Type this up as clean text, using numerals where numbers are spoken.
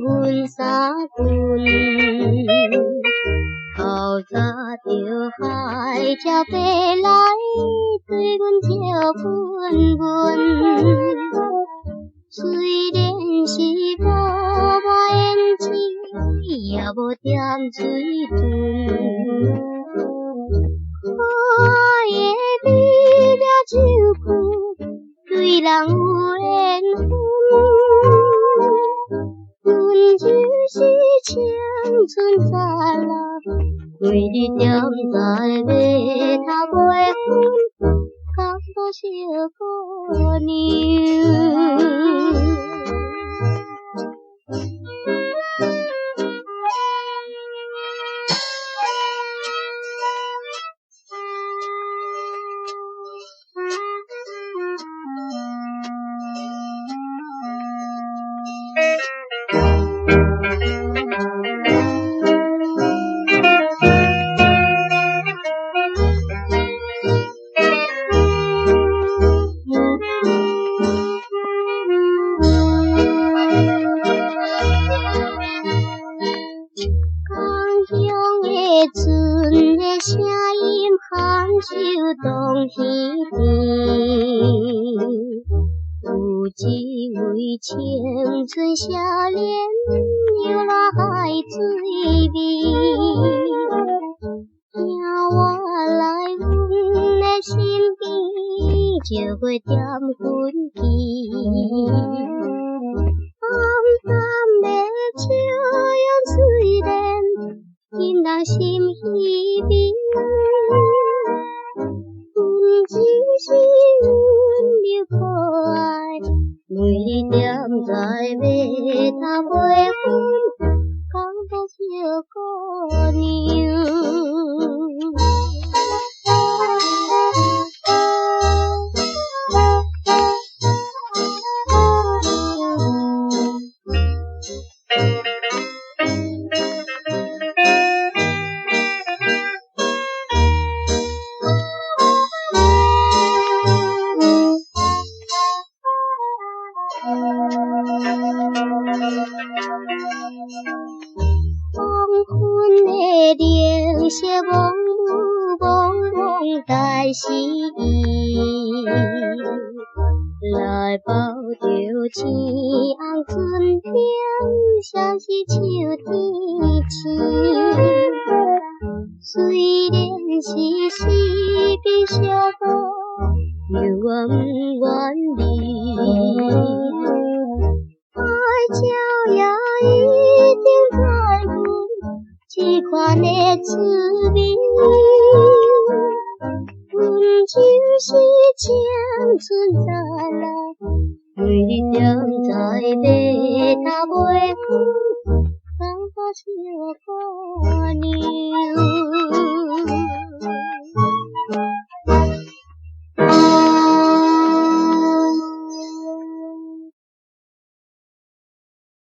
阮三军，头早着海鸟飞来，对阮叫滚滚。虽然是无满眼睛，也无点水准。花的美妙酒句，对人有缘分。阮就是青春杂啦，为你点在马头买粉，感动小姑娘。船的声音含羞动天边，有一位青春少年流落海水边，听我来阮的身边，就会点粉旗，淡淡的笑容虽然引人心稀微，阮只是温柔可爱，为你点在马头买粉，感动小姑娘。黄昏的灵色朦胧但是伊来抱着青红春天，像是秋天青。虽然是四边小路，犹我不愿离。海鸟也一定知阮这款的滋味，阮就是青春杂啦，为你点在马头买粉，感动小姑娘。